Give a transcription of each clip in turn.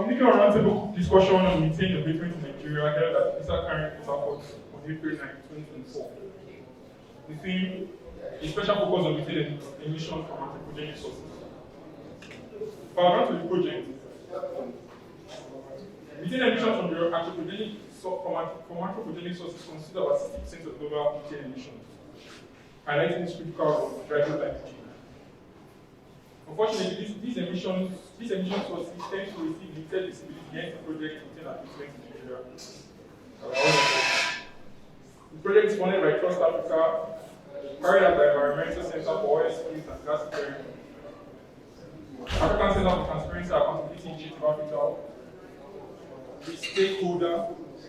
Communique on Roundtable Discussion on Methane Abatement in Nigeria held at Port Harcourt on April 9, 2024. The theme is special focus on methane emissions from anthropogenic sources. Background to the project. Methane emissions from anthropogenic sources constitute about 60% of global methane emissions, highlighting its critical role in driving climate change. Unfortunately, these emission sources tend to receive limited visibility against the project Methane Abatement in Nigeria. The project is funded by TrustAfrica, carried out by Environmental Center for Oil Skills and Gas Clearing, African Center for Transparency and Accountability Initiative AfriTAL, the Stakeholder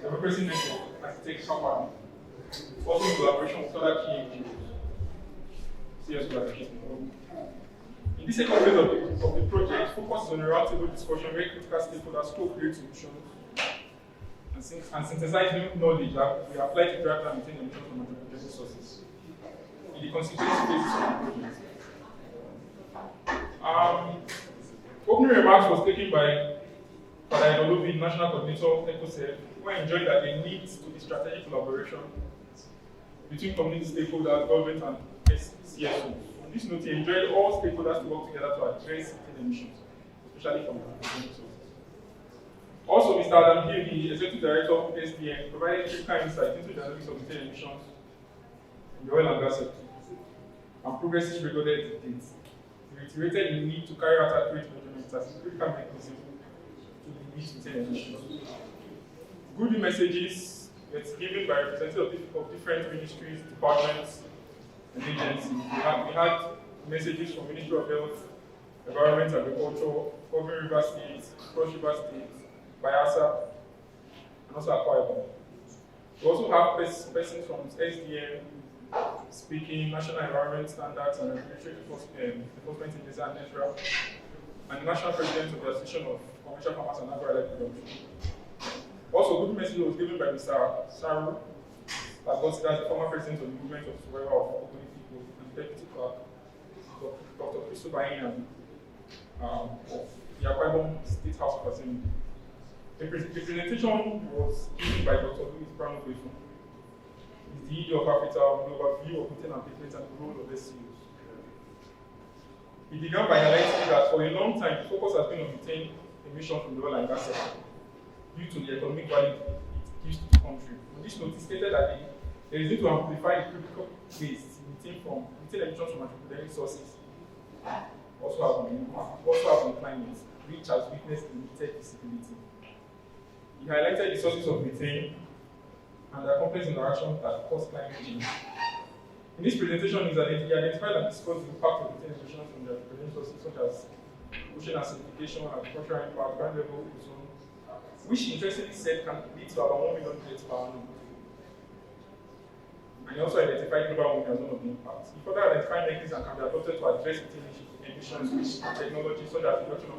Democracy Network, and Stakeholder Democracy, also in collaboration with other key NGOs. CS collaboration. In this second phase of the project, focuses on a roundtable discussion where critical stakeholders co-create solutions and synthesize new knowledge that we apply to drive and maintain emissions from anthropogenic sources. In the constituency phases of the project. Opening remarks was taken by Father Idolobi, National Coordinator, ECOSGF, who enjoyed that there needs to be strategic collaboration between community stakeholders, government, and CSOs. On this note, he enjoyed all stakeholders to work together to address methane emissions, especially from anthropogenic sources. Also, Mr. Adam Hill, the Executive Director of SDN, provided critical insight into the dynamics of methane emissions in the oil and gas sector and progresses recorded to date. He reiterated the need to carry out accurate measurements as a critical mechanism to limit methane emissions. Good messages were given by representatives of different ministries, departments, and agencies. We had messages from Ministry of Health, Environment, Agriculture, Covering River State, Cross River State, Bayelsa, and also Akwa Ibom. We also have persons from SDN speaking, National Environment Standards and Regulatory Enforcement Agency and NETRA, and the National President of the Association of Commercial Farmers and Agro-Allied Production. Also, good message was given by Mr. Saru, as the former president of the movement of Survival of Ogoni People, and Deputy Clerk, Dr. Christopher Inyan, of the Akwa Ibom State House of Assembly. The presentation was given by Dr. Louis Brano-Befu, the ED of AfriTAL, with an overview of methane abatement and the role of SCOs. He began by highlighting that for a long time, the focus has been on methane emissions from the oil and gas sector due to the economic value it gives to the country. On this note, he stated that there is need to amplify the critical waste methane emissions from anthropogenic sources, also have on climate, which has witnessed limited visibility. He highlighted the sources of methane and their complex interactions that cause climate change. In this presentation, he identified and discussed the impact of methane emissions from the anthropogenic sources such as ocean acidification, agricultural impact, ground level ozone, which interestingly said can lead to about 1 million deaths per annum. And he also identified global warming as one of the impacts. He further identified mechanisms that can be adopted to address methane emissions with technology such as reduction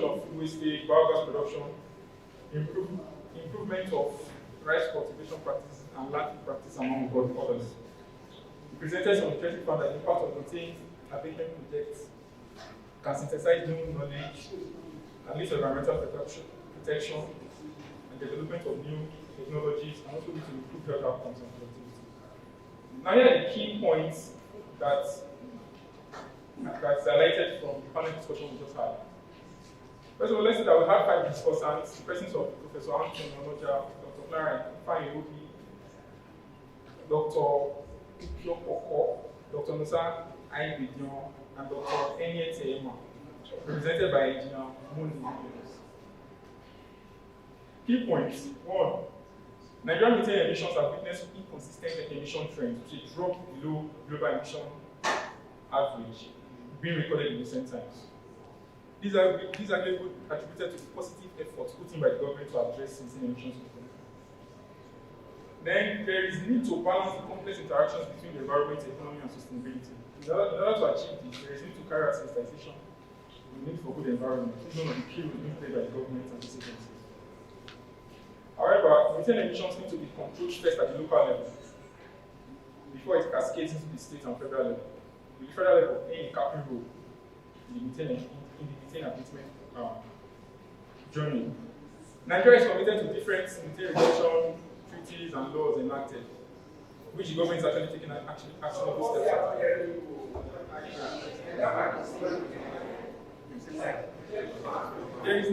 of food wastage, biogas production, improvement of rice cultivation practices and land practice among others. The presented some interesting found that the impact of methane abatement projects can synthesize new knowledge and lead to environmental protection and development of new technologies and also lead to improved health outcomes and productivity. Now here are the key points that's highlighted from the panel discussion we just had. First of all, let's say that we had 5 discussants, the presence of Professor Anthony Onoja, Dr. Clara Fayobi, Dr. Ukiopoko, Dr. Musa Aibidion, and Dr. Enyete Ema, represented by Engineer Muni. Key points. 1. Nigerian methane emissions have witnessed inconsistent emission trends, which is drop below global emission average, being recorded in recent times. These are attributed to the positive efforts put in by the government to address methane emissions. Then there is need to balance the complex interactions between the environment, economy, and sustainability. In order to achieve this, there is need to carry out sensitization, the need for good environment, which is one of the key roles being played by the government and these agencies. However, methane emissions need to be controlled first at the local level before it cascades into the state and federal level. With the federal level playing a capping role in the methane abatement journey. Nigeria is committed to different methane reduction treaties and laws enacted, which the government is actually taking actionable steps. There is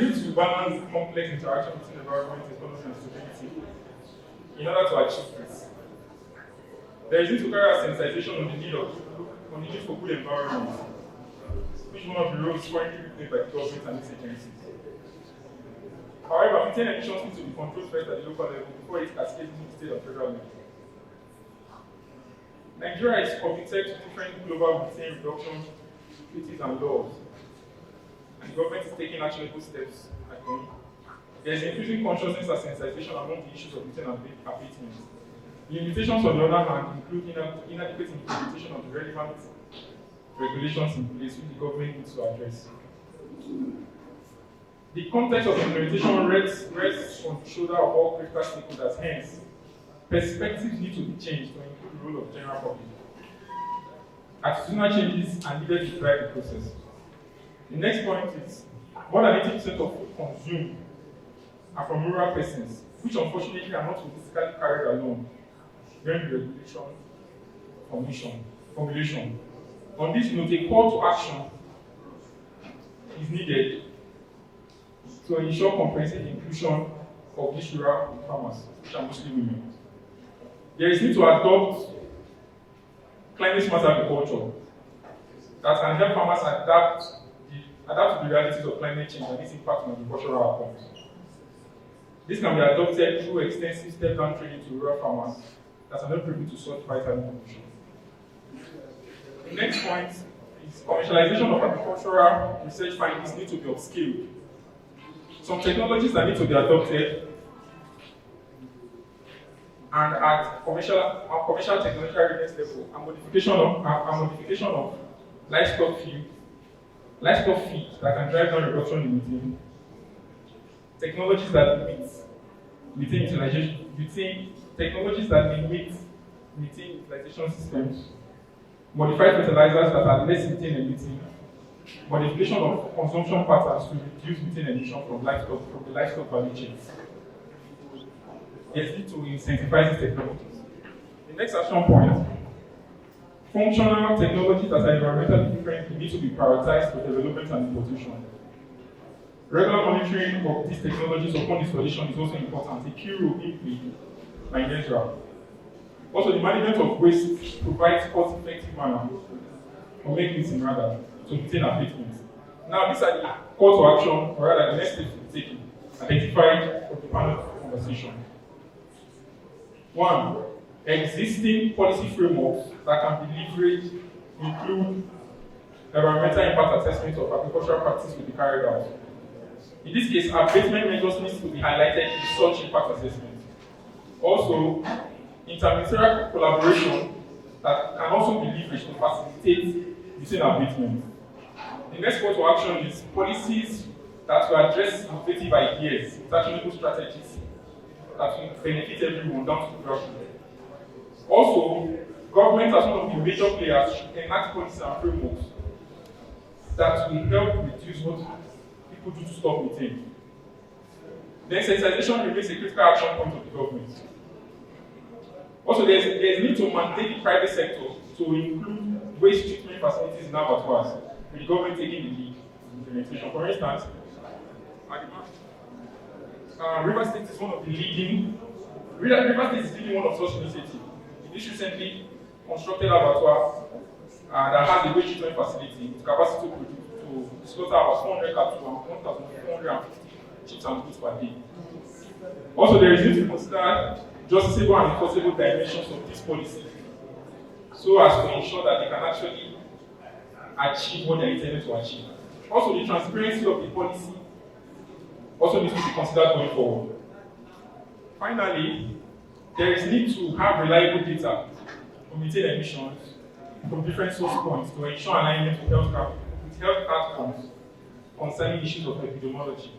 need to balance complex interaction between environment, economy, and society in order to achieve this. There is need to carry out sensitization on the need for good environment, which is one of the roles currently played by the government and its agencies. However, methane emissions need to be controlled first at the local level before it cascades into the state of federal level. Nigeria is committed to different global methane reduction treaties and laws, and the government is taking actionable steps. There is increasing consciousness and sensitization among the issues of methane abatement. Limitations, on the other hand, include inadequate implementation of the relevant regulations in place which the government needs to address. The context of implementation rests on the shoulder of all critical stakeholders. Hence, perspectives need to be changed to include the role of the general public. Attitudinal changes are needed to drive the process. The next point is more than 80% of food consumed are from rural persons, which unfortunately are not physically carried along during the regulation formulation. On this note, a call to action is needed to ensure comprehensive inclusion of these rural farmers, which are mostly women. There is need to adopt climate-smart agriculture that can help farmers adapt to the realities of climate change and its impact on agricultural outcomes. This can be adopted through extensive step-down training to rural farmers that are not privy to such vital information. The next point is commercialization of agricultural research findings need to be upscaled. Some technologies that need to be adopted and at commercial technological readiness level and modification of livestock feed that can drive down reduction in methane. Technologies that limit methane utilization systems, modified fertilizers that are less methane emitting, modification of consumption patterns to reduce methane emission from the livestock value chains. Yes, need to incentivize these technologies. The next action point, functional technologies that are environmentally friendly need to be prioritized for development and importation. Regular monitoring of these technologies upon installation is also important, a key role being played by Niger. Also, the management of waste provides cost-effective manner, or make it rather, to methane abatement. Now, these are the call to action, or rather the next steps to be taken, identified from the panel conversation. 1. Existing policy frameworks that can be leveraged include environmental impact assessment of agricultural practice to be carried out. In this case, abatement measures need to be highlighted in such impact assessment. Also, interministerial collaboration that can also be leveraged to facilitate methane abatement. The next call to action is policies that will address innovative ideas, actionable strategies that will benefit everyone down to the grassroots. Also, government as one of the major players should enact policies and frameworks that will help reduce what people do to stop methane. Then sensitization remains a critical action point of the government. Also, there is need to mandate the private sector to include waste treatment facilities in abattoirs, with the government taking the lead in implementation. For instance, River State is one of the leading. River State is leading one of such initiatives. It is recently constructed abattoir that has a waste treatment facility with capacity to slaughter about 400 cattle and 1,450 chips and goods per day. Also, there is need to consider justiciable and enforceable dimensions of this policy so as to ensure that they can actually achieve what they are intended to achieve. Also, the transparency of the policy also needs to be considered going forward. Finally, there is need to have reliable data on methane emissions from different source points to ensure alignment with health outcomes concerning issues of epidemiology.